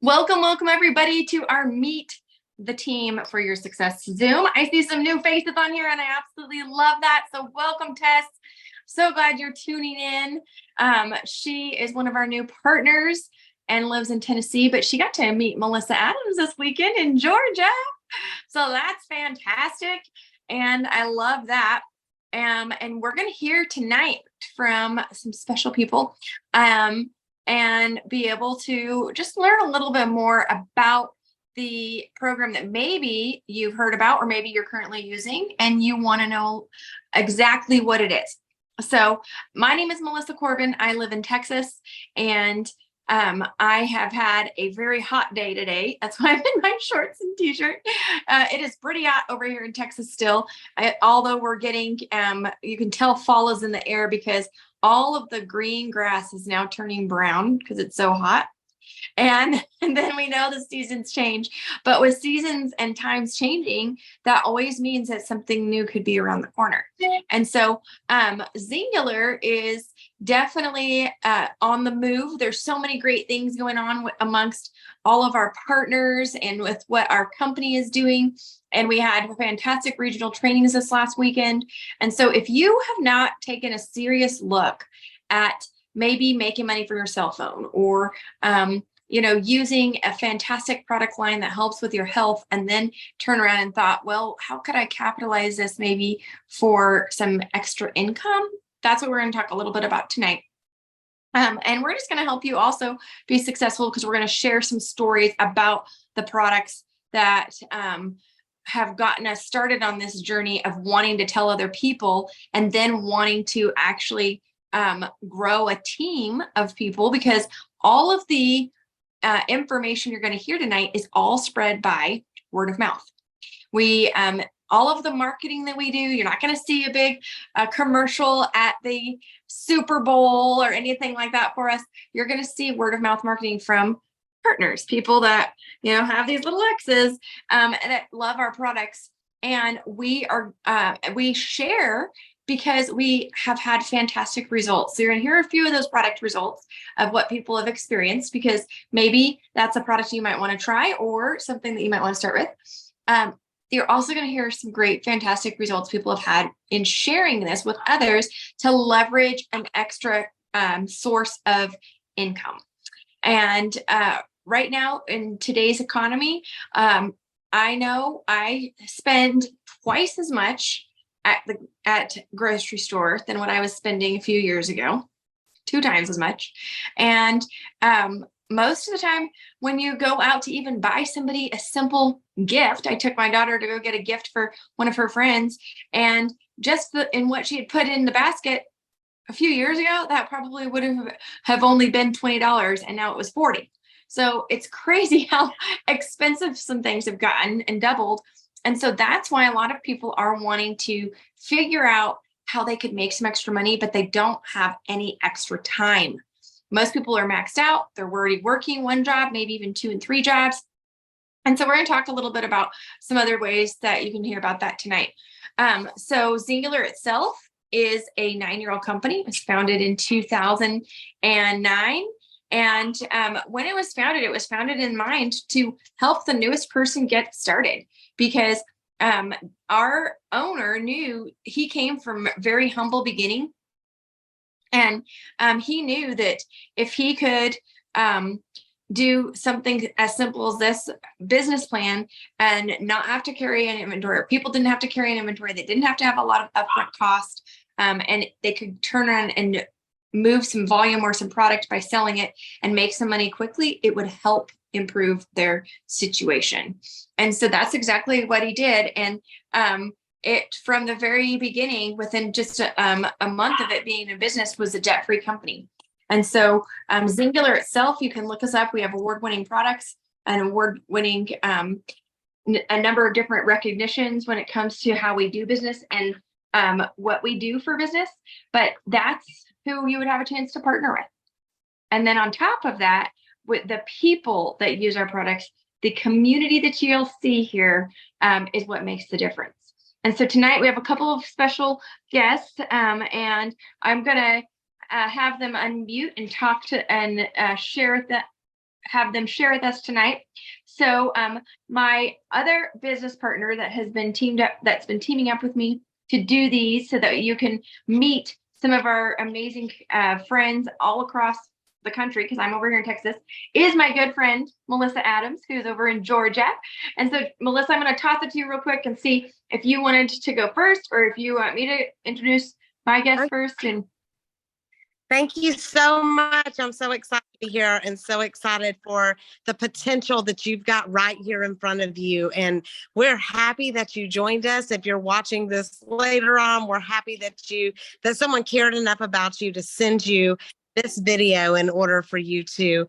Welcome everybody to our Meet the Team for Your Success Zoom. I see some new faces on here and I absolutely love that. So welcome, Tess. So glad you're tuning in. She is one of our new partners and lives in Tennessee, but she got to meet Melissa Adams this weekend in Georgia. So that's fantastic. And I love that. And we're going to hear tonight from some special people. And be able to just learn a little bit more about the program that maybe you've heard about or maybe you're currently using and you want to know exactly what it is. So my name is Melissa Corbin. I live in Texas, and I have had a very hot day today. That's why I'm in my shorts and t-shirt. It is pretty hot over here in Texas still. Although we're getting, you can tell fall is in the air because all of the green grass is now turning brown because it's so hot. And then we know the seasons change. But with seasons and times changing, that always means that something new could be around the corner. And so Zingular is definitely on the move. There's so many great things going on amongst all of our partners and with what our company is doing. And we had fantastic regional trainings this last weekend. And so if you have not taken a serious look at maybe making money from your cell phone or using a fantastic product line that helps with your health, and then turn around and thought, well, how could I capitalize this maybe for some extra income? That's what we're going to talk a little bit about tonight. And we're just going to help you also be successful because we're going to share some stories about the products that have gotten us started on this journey of wanting to tell other people and then wanting to actually grow a team of people, because all of the information you're going to hear tonight is all spread by word of mouth. We all of the marketing that we do, you're not going to see a big commercial at the Super Bowl or anything like that for us. You're going to see word of mouth marketing from partners, people that have these little X's that love our products, and we share because we have had fantastic results. So you're going to hear a few of those product results of what people have experienced, because maybe that's a product you might want to try or something that you might want to start with. You're also going to hear some great, fantastic results people have had in sharing this with others to leverage an extra source of income. And right now in today's economy, I know I spend twice as much at grocery store than what I was spending a few years ago, 2 times as much. And most of the time when you go out to even buy somebody a simple gift, I took my daughter to go get a gift for one of her friends, and just in what she had put in the basket a few years ago, that probably would have only been $20, and now it was $40. So it's crazy how expensive some things have gotten and doubled. And so that's why a lot of people are wanting to figure out how they could make some extra money, but they don't have any extra time. Most people are maxed out. They're already working 1 job, maybe even 2 and 3 jobs. And so we're going to talk a little bit about some other ways that you can hear about that tonight. So Zingular itself is a 9-year-old company. It was founded in 2009. And when it was founded in mind to help the newest person get started, because our owner knew, he came from a very humble beginning. And he knew that if he could do something as simple as this business plan and not have to carry an inventory, or people didn't have to carry an inventory, they didn't have to have a lot of upfront cost, and they could turn around and move some volume or some product by selling it and make some money quickly, it would help improve their situation. And so that's exactly what he did. And it, from the very beginning, within just a month of it being in business, was a debt-free company. And so Zingular itself, you can look us up. We have award-winning products and award-winning a number of different recognitions when it comes to how we do business and what we do for business. But that's who you would have a chance to partner with. And then on top of that, with the people that use our products, the community that you'll see here is what makes the difference. And so tonight we have a couple of special guests, and I'm going to have them unmute and talk to and share have them share with us tonight. So my other business partner that has been that's been teaming up with me to do these so that you can meet some of our amazing friends all across the country, because I'm over here in Texas, is my good friend Melissa Adams, who's over in Georgia. And so, Melissa, I'm going to toss it to you real quick and see if you wanted to go first, or if you want me to introduce my guest first. And thank you so much. I'm so excited to be here and so excited for the potential that you've got right here in front of you. And we're happy that you joined us. If you're watching this later on, we're happy that someone cared enough about you to send you this video in order for you to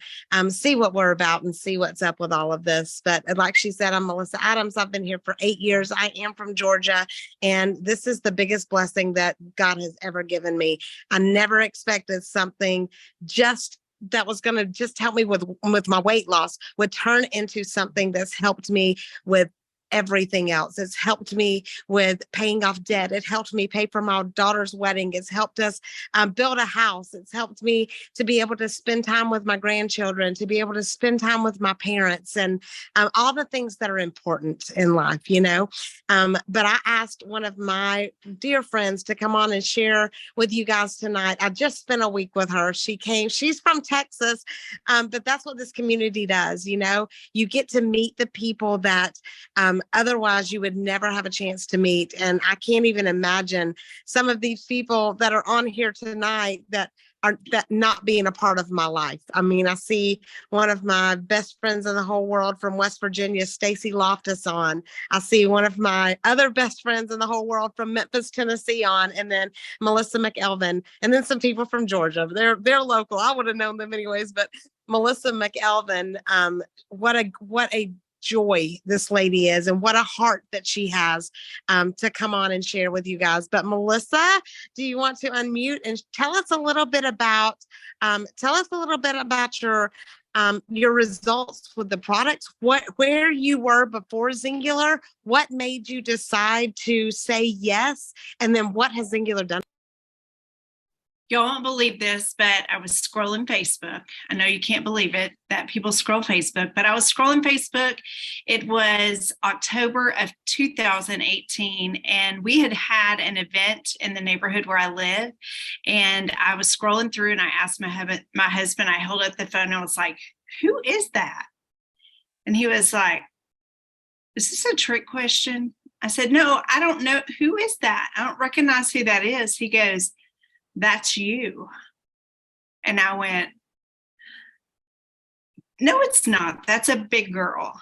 see what we're about and see what's up with all of this. But like she said, I'm Melissa Adams. I've been here for 8 years. I am from Georgia, and this is the biggest blessing that God has ever given me. I never expected something that was going to just help me with my weight loss would turn into something that's helped me with everything else. It's helped me with paying off debt. It helped me pay for my daughter's wedding. It's helped us build a house. It's helped me to be able to spend time with my grandchildren, to be able to spend time with my parents, and all the things that are important in life, you know. But I asked one of my dear friends to come on and share with you guys tonight. I just spent a week with her. She's from Texas, but that's what this community does. You know, you get to meet the people that otherwise you would never have a chance to meet. And I can't even imagine some of these people that are on here tonight that not being a part of my life. I mean, I see one of my best friends in the whole world from West Virginia, Stacy Loftus, on. I see one of my other best friends in the whole world from Memphis, Tennessee, on, and then Melissa McElvin, and then some people from Georgia. They're local. I would have known them anyways, but Melissa McElvin, what a joy this lady is, and what a heart that she has to come on and share with you guys. But Melissa, do you want to unmute and tell us a little bit about your results with the products, where you were before Zingular, what made you decide to say yes, and then what has Zingular done? Y'all won't believe this, but I was scrolling Facebook. I know you can't believe it that people scroll Facebook, but I was scrolling Facebook. It was October of 2018, and we had an event in the neighborhood where I live. And I was scrolling through, and I asked my husband, I held up the phone, and I was like, "Who is that?" And he was like, "Is this a trick question?" I said, "No, I don't know. Who is that? I don't recognize who that is." He goes, "That's you." And I went, "No, it's not. That's a big girl."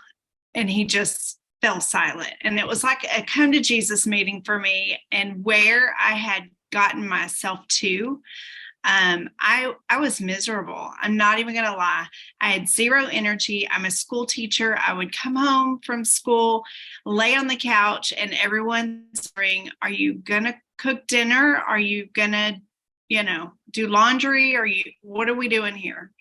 And he just fell silent. And it was like a come to Jesus meeting for me, and where I had gotten myself to. I was miserable. I'm not even going to lie. I had zero energy. I'm a school teacher. I would come home from school, lay on the couch, and everyone's saying, "Are you going to cook dinner? Are you going to do laundry? What are we doing here?"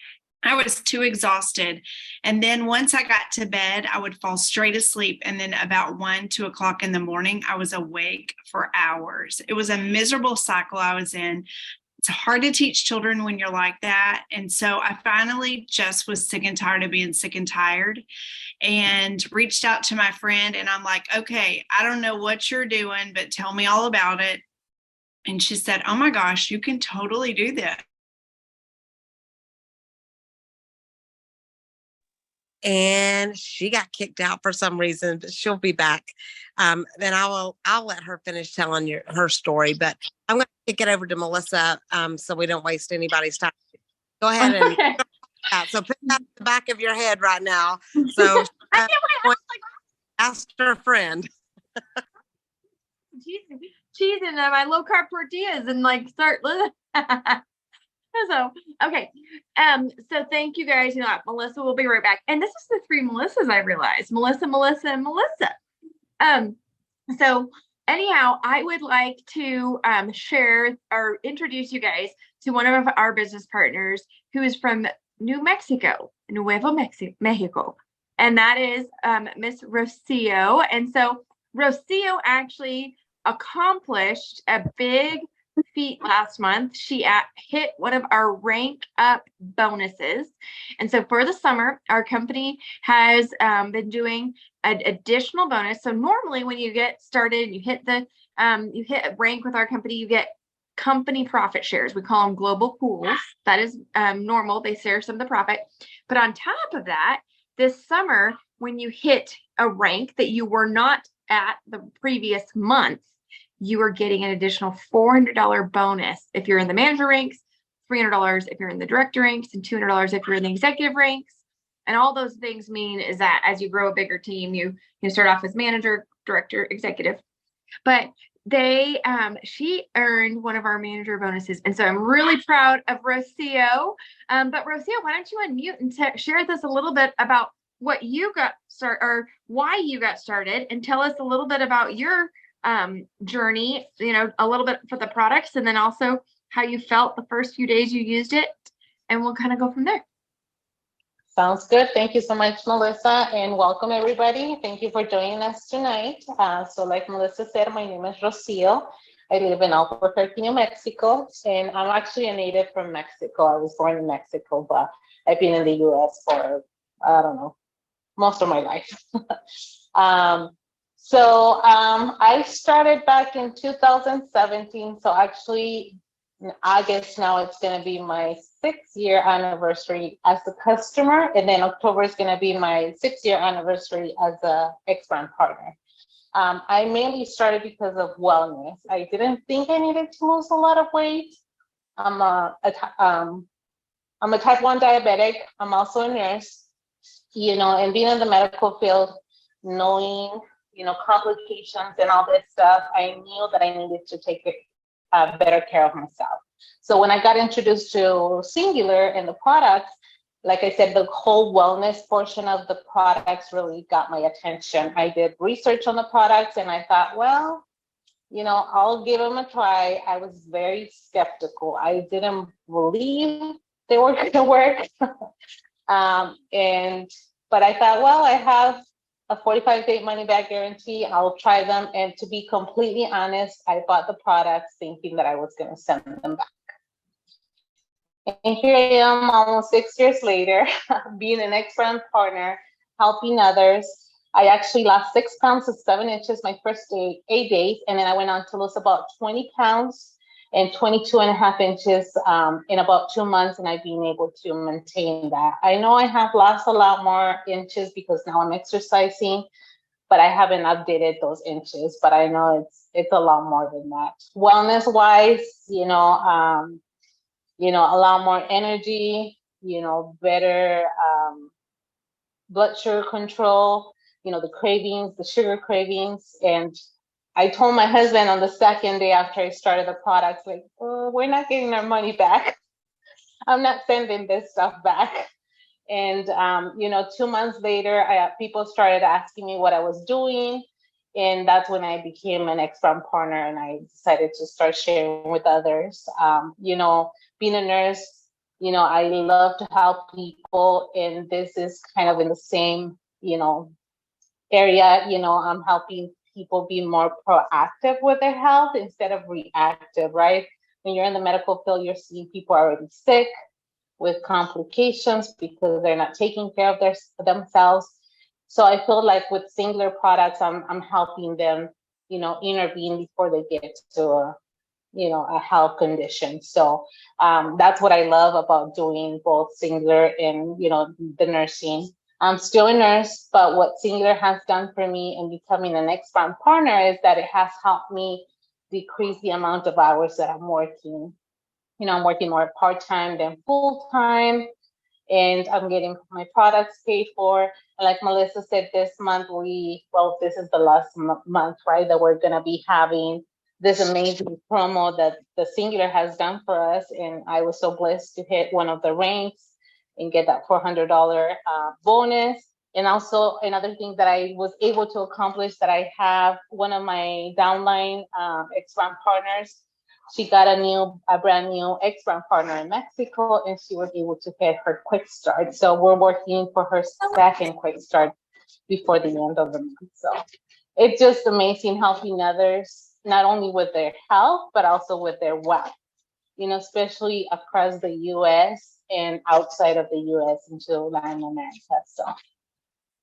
I was too exhausted. And then once I got to bed, I would fall straight asleep. And then about 2 o'clock in the morning, I was awake for hours. It was a miserable cycle I was in. It's hard to teach children when you're like that. And so I finally just was sick and tired of being sick and tired, and reached out to my friend, and I'm like, "Okay, I don't know what you're doing, but tell me all about it." And she said, "Oh my gosh, you can totally do that." And she got kicked out for some reason, but she'll be back. Then I'll let her finish telling her story, but I'm going to kick it over to Melissa so we don't waste anybody's time. Go ahead and okay. So put that in the back of your head right now. So ask her friend. Cheese and my low carb tortillas and start. So, okay. So thank you guys. Melissa will be right back. And this is the 3 Melissas, I realized. Melissa, and Melissa. So anyhow, I would like to share or introduce you guys to one of our business partners who is from Nuevo Mexico. And that is Miss Rocio. And so Rocio actually accomplished a big feet last month. She hit one of our rank up bonuses. And so for the summer, our company has been doing an additional bonus. So normally when you get started, you hit a rank with our company, you get company profit shares. We call them global pools. That is normal. They share some of the profit. But on top of that, this summer, when you hit a rank that you were not at the previous month, you are getting an additional $400 bonus if you're in the manager ranks, $300 if you're in the director ranks, and $200 if you're in the executive ranks. And all those things mean is that as you grow a bigger team, you start off as manager, director, executive. But she earned one of our manager bonuses. And so I'm really proud of Rocio. But Rocio, why don't you unmute and share with us a little bit about what you got started or why you got started, and tell us a little bit about your journey, a little bit for the products, and then also how you felt the first few days you used it, and we'll kind of go from there. Sounds good. Thank you so much, Melissa, and welcome everybody. Thank you for joining us tonight. So like Melissa said, my name is Rocio. I live in Albuquerque, New Mexico, and I'm actually a native from Mexico. I was born in Mexico, but I've been in the US for, I don't know, most of my life. I started back in 2017. So actually in August now, it's going to be my 6-year anniversary as a customer. And then October is going to be my 6-year anniversary as a X-Brand partner. I mainly started because of wellness. I didn't think I needed to lose a lot of weight. I'm a type 1 diabetic. I'm also a nurse, and being in the medical field, knowing, complications and all this stuff, I knew that I needed to take better care of myself. So when I got introduced to Singular and the products, like I said, the whole wellness portion of the products really got my attention. I did research on the products and I thought, well, I'll give them a try. I was very skeptical. I didn't believe they were going to work. But I thought, well, I have a 45-day money-back guarantee. I'll try them. And to be completely honest, I bought the products thinking that I was going to send them back. And here I am almost 6 years later, being an X-Brand partner, helping others. I actually lost 6 pounds to 7 inches my first 8 days. And then I went on to lose about 20 pounds and 22.5 inches in about 2 months. And I've been able to maintain that. I know I have lost a lot more inches because now I'm exercising, but I haven't updated those inches. But I know it's a lot more than that. Wellness wise, a lot more energy, better blood sugar control, the cravings, the sugar cravings. And I told my husband on the second day after I started the products, like, oh, we're not getting our money back. I'm not sending this stuff back. And, 2 months later, people started asking me what I was doing. And that's when I became an X-Brand partner and I decided to start sharing with others. Being a nurse, I love to help people. And this is kind of in the same, area. I'm helping people be more proactive with their health instead of reactive, right? When you're in the medical field, you're seeing people already sick with complications because they're not taking care of themselves. So I feel like with Singular products, I'm helping them, intervene before they get to a health condition. So that's what I love about doing both Singular and, the nursing. I'm still a nurse, but what Singular has done for me in becoming an X-Brand partner is that it has helped me decrease the amount of hours that I'm working. I'm working more part-time than full-time, and I'm getting my products paid for. And like Melissa said, this month this is the last month, right, that we're going to be having this amazing promo that the Singular has done for us. And I was so blessed to hit one of the ranks and get that $400 bonus. And also another thing that I was able to accomplish, that I have one of my downline X-Brand partners. She got a brand new X-Brand partner in Mexico, and she was able to get her quick start. So we're working for her second quick start before the end of the month. So it's just amazing helping others, not only with their health, but also with their wealth, especially across the US and outside of the US into Latin America. So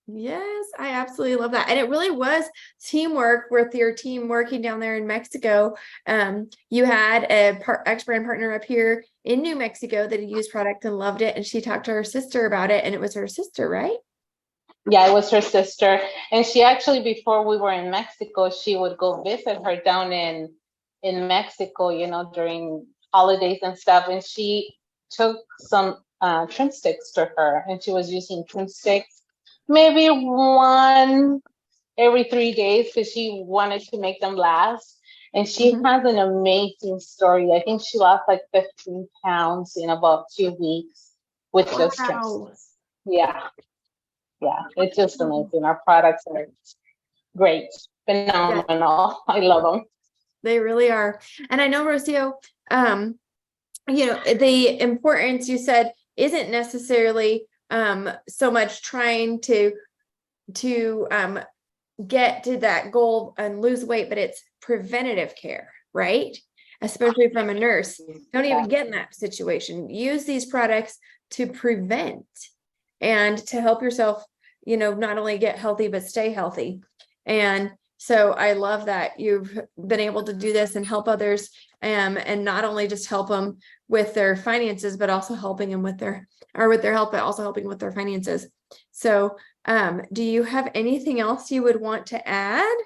Yes, I absolutely love that. And it really was teamwork with your team working down there in Mexico. You had a ex-brand partner up here in New Mexico that had used product and loved it. And she talked to her sister about it. And it was her sister, right? yeah, it was her sister. And she actually, before we were in Mexico, she would go visit her down in Mexico, during holidays and stuff. And she took some trim sticks to her, and she was using trim sticks maybe one every 3 days because she wanted to make them last. And she has an amazing story. I think she lost like 15 pounds in about 2 weeks with just trim sticks. Yeah. Yeah, it's just amazing. Our products are great, phenomenal. I love them. They really are. And I know, Rocio, the importance you said isn't necessarily so much trying to get to that goal and lose weight, but it's preventative care, right? Especially from a nurse. Don't even get in that situation. Use these products to prevent and to help yourself, not only get healthy, but stay healthy. And so I love that you've been able to do this and help others, and not only just help them with their finances, but also helping them with their health, but also helping with their finances. So do you have anything else you would want to add?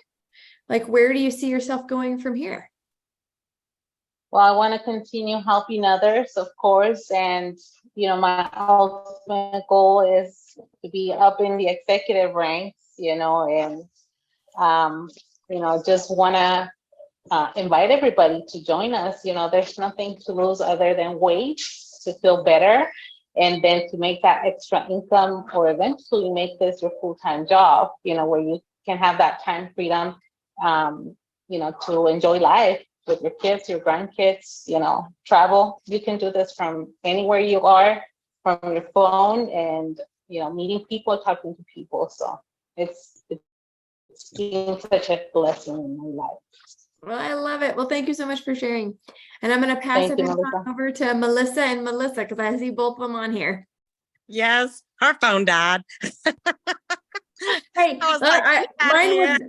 Like, where do you see yourself going from here? Well, I want to continue helping others, of course. And, my ultimate goal is to be up in the executive ranks, and, just want to invite everybody to join us. There's nothing to lose other than weight, to feel better, and then to make that extra income, or eventually make this your full-time job, where you can have that time freedom, to enjoy life with your kids, your grandkids, travel. You can do this from anywhere you are, from your phone, and, meeting people, talking to people. So it's been such a blessing in my life. Well, I love it. Well, thank you so much for sharing. And I'm going to pass it over to Melissa and Melissa, because I see both of them on here. Yes, her phone died. Hey,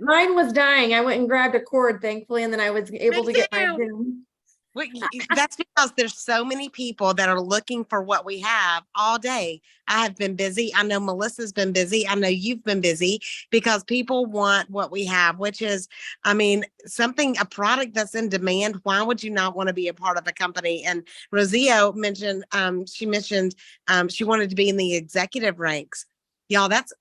mine was dying. I went and grabbed a cord, thankfully, and then I was able to get my Zoom. That's because there's so many people that are looking for what we have all day. I have been busy. I know Melissa's been busy. I know you've been busy, because people want what we have, which is, a product that's in demand. Why would you not want to be a part of a company? And Rocio mentioned, she wanted to be in the executive ranks. Y'all, that's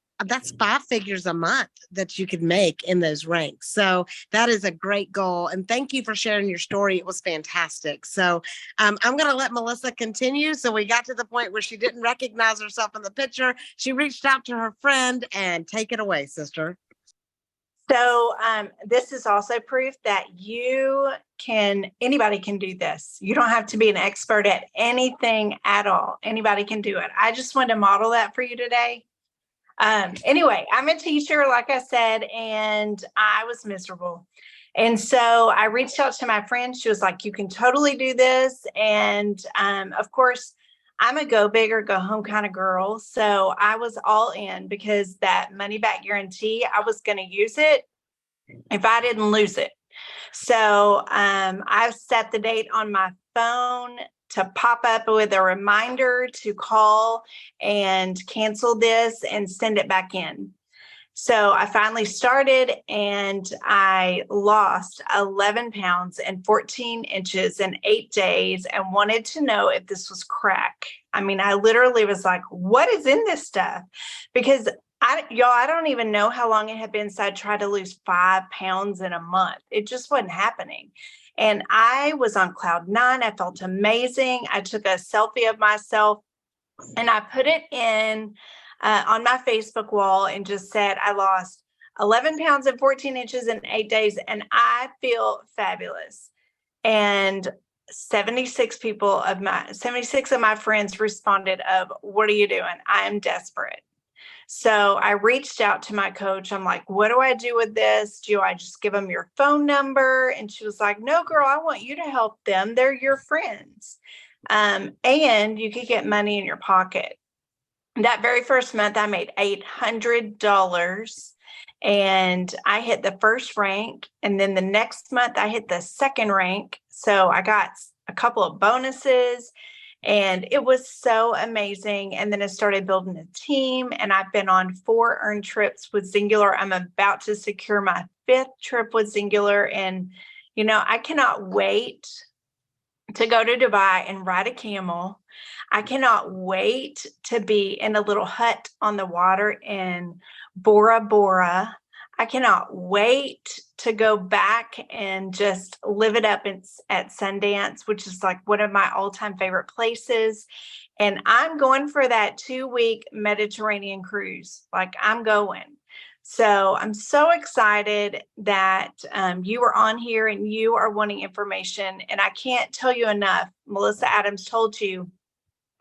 5 figures a month that you could make in those ranks. So that is a great goal. And thank you for sharing your story. It was fantastic. So I'm going to let Melissa continue. So we got to the point where she didn't recognize herself in the picture. She reached out to her friend, and take it away, sister. So this is also proof that anybody can do this. You don't have to be an expert at anything at all. Anybody can do it. I just wanted to model that for you today. Anyway, I'm a teacher, like I said, and I was miserable. And so I reached out to my friend. She was like, you can totally do this. And of course, I'm a go big or go home kind of girl. So I was all in, because that money back guarantee, I was going to use it if I didn't lose it. So I set the date on my phone to pop up with a reminder to call and cancel this and send it back in. So I finally started, and I lost 11 pounds and 14 inches in 8 days, and wanted to know if this was crack. I literally was like, what is in this stuff? Because I don't even know how long it had been since I tried to lose 5 pounds in a month. It just wasn't happening. And I was on cloud 9. I felt amazing. I took a selfie of myself, and I put it in on my Facebook wall, and just said, I lost 11 pounds and 14 inches in 8 days, and I feel fabulous. And 76 of my friends responded of, what are you doing? I am desperate. So I reached out to my coach. I'm like, what do I do with this? Do I just give them your phone number? And she was like, no, girl, I want you to help them. They're your friends. And you could get money in your pocket. That very first month, I made $800 and I hit the first rank. And then the next month, I hit the second rank. So I got a couple of bonuses and it was so amazing. And then I started building a team and I've been on 4 earned trips with Singular. I'm about to secure my 5th trip with Singular. And, you know, I cannot wait to go to Dubai and ride a camel. I cannot wait to be in a little hut on the water in Bora Bora. I cannot wait to go back and just live it up at Sundance, which is like one of my all-time favorite places. And I'm going for that 2-week Mediterranean cruise. Like I'm going. So I'm so excited that you are on here and you are wanting information. And I can't tell you enough. Melissa Adams told you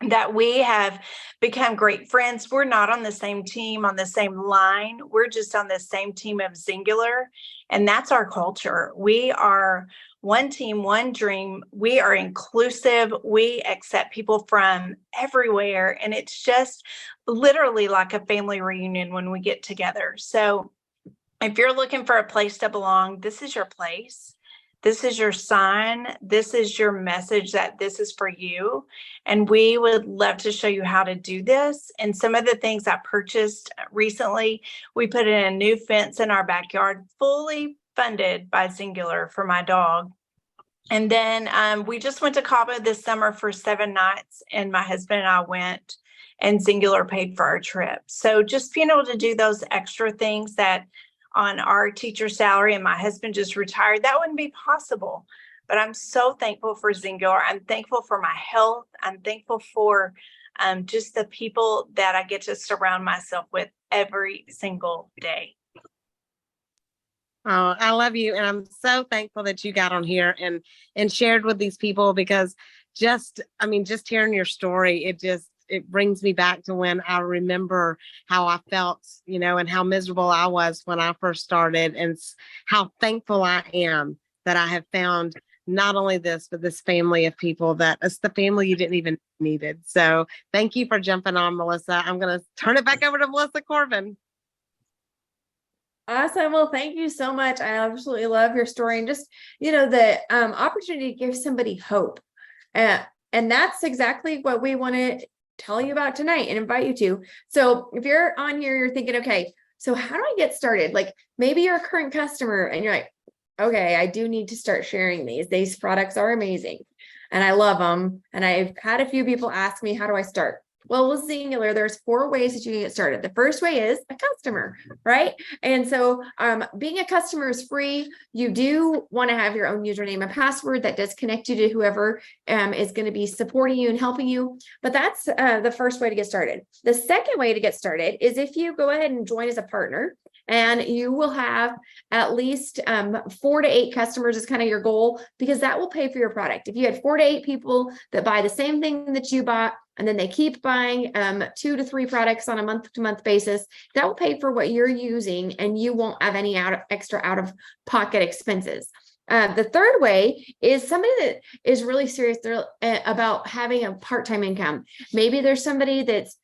that we have become great friends. We're not on the same team, on the same line. We're just on the same team of Singular. And that's our culture. We are one team, one dream. We are inclusive. We accept people from everywhere. And it's just literally like a family reunion when we get together. So if you're looking for a place to belong, this is your place. This is your sign. This is your message that this is for you. And we would love to show you how to do this. And some of the things I purchased recently, we put in a new fence in our backyard, fully funded by Singular for my dog. And then we just went to Cabo this summer for 7 nights, and my husband and I went, and Singular paid for our trip. So just being able to do those extra things that on our teacher salary, and my husband just retired, that wouldn't be possible. But I'm so thankful for Singular. I'm thankful for my health. I'm thankful for just the people that I get to surround myself with every single day. Oh, I love you. And I'm so thankful that you got on here and shared with these people, because just hearing your story, it brings me back to when I remember how I felt, and how miserable I was when I first started, and how thankful I am that I have found not only this, but this family of people that it's the family you didn't even needed. So thank you for jumping on, Melissa. I'm going to turn it back over to Melissa Corbin. Awesome. Well, thank you so much. I absolutely love your story, and just, the opportunity to give somebody hope. And that's exactly what we want to tell you about tonight and invite you to. So if you're on here, you're thinking, okay, so how do I get started? Like maybe you're a current customer and you're like, okay, I do need to start sharing these. These products are amazing and I love them. And I've had a few people ask me, how do I start? Well, with Singular, there's 4 ways that you can get started. The first way is a customer, right? And so being a customer is free. You do want to have your own username and password that does connect you to whoever is going to be supporting you and helping you. But that's the first way to get started. The second way to get started is if you go ahead and join as a partner, and you will have at least 4 to 8 customers is kind of your goal, because that will pay for your product. If you had 4 to 8 people that buy the same thing that you bought, and then they keep buying 2 to 3 products on a month-to-month basis, that will pay for what you're using, and you won't have any extra out-of-pocket expenses. The third way is somebody that is really serious about having a part-time income. Maybe there's somebody that's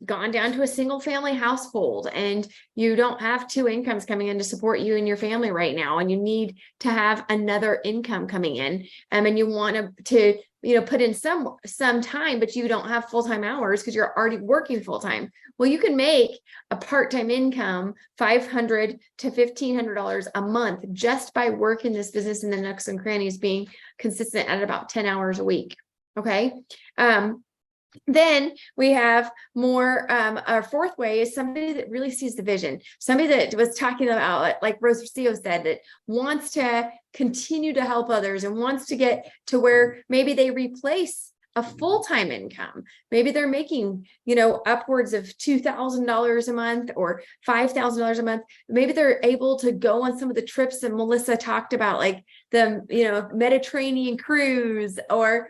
gone down to a single family household and you don't have 2 incomes coming in to support you and your family right now, and you need to have another income coming in, and you want to put in some time, but you don't have full-time hours because you're already working full-time. Well, you can make a part-time income $500 to $1,500 a month just by working this business in the nooks and crannies, being consistent at about 10 hours a week. Okay. Then we have more, our fourth way is somebody that really sees the vision, somebody that was talking about, like Rocio said, that wants to continue to help others and wants to get to where maybe they replace a full-time income. Maybe they're making, upwards of $2,000 a month or $5,000 a month. Maybe they're able to go on some of the trips that Melissa talked about, like the, Mediterranean cruise, or,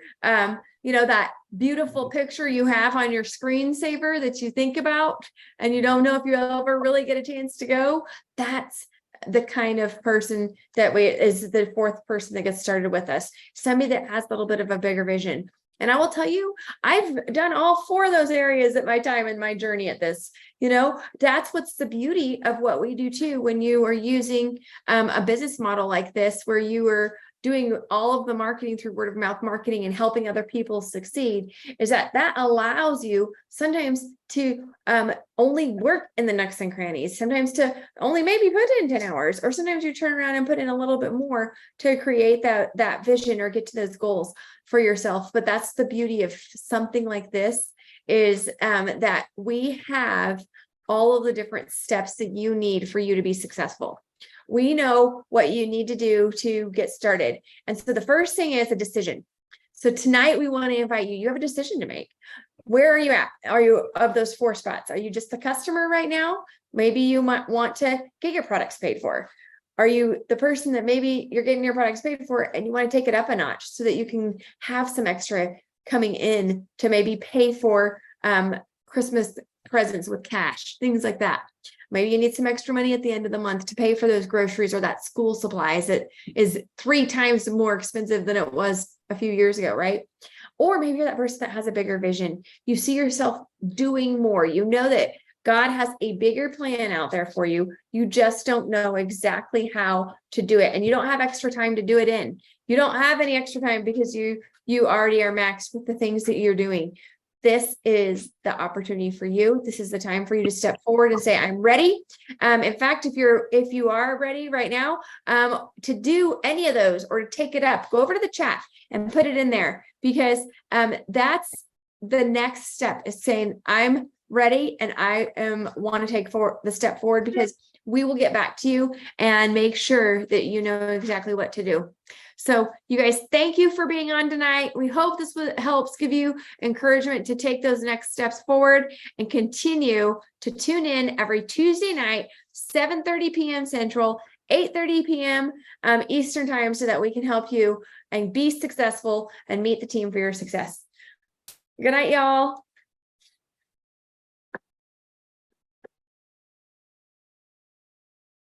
that beautiful picture you have on your screensaver that you think about and you don't know if you'll ever really get a chance to go. That's the kind of person that is the fourth person that gets started with us. Somebody that has a little bit of a bigger vision. And I will tell you, I've done all four of those areas at my time in my journey at this. That's what's the beauty of what we do too. When you are using a business model like this, where you are doing all of the marketing through word of mouth marketing and helping other people succeed, is that allows you sometimes to only work in the nooks and crannies, sometimes to only maybe put in 10 hours, or sometimes you turn around and put in a little bit more to create that vision or get to those goals for yourself. But that's the beauty of something like this, is that we have all of the different steps that you need for you to be successful. We know what you need to do to get started. And so the first thing is a decision. So tonight we want to invite you. You have a decision to make. Where are you at? Are you of those 4 spots? Are you just the customer right now? Maybe you might want to get your products paid for. Are you the person that maybe you're getting your products paid for and you want to take it up a notch so that you can have some extra coming in to maybe pay for Christmas presents with cash, things like that. Maybe you need some extra money at the end of the month to pay for those groceries or that school supplies that is 3 times more expensive than it was a few years ago, right? Or maybe you're that person that has a bigger vision. You see yourself doing more. You know that God has a bigger plan out there for you. You just don't know exactly how to do it. And you don't have extra time to do it in. You don't have any extra time because you already are maxed with the things that you're doing. This is the opportunity for you. This is the time for you to step forward and say, I'm ready. In fact, if you are ready right now to do any of those or to take it up, go over to the chat and put it in there, because that's the next step, is saying, I'm ready and I want to take the step forward, because we will get back to you and make sure that you know exactly what to do. So you guys, thank you for being on tonight. We hope this helps give you encouragement to take those next steps forward, and continue to tune in every Tuesday night, 7:30 p.m. Central, 8:30 p.m. Eastern time, so that we can help you and be successful and meet the team for your success. Good night, y'all.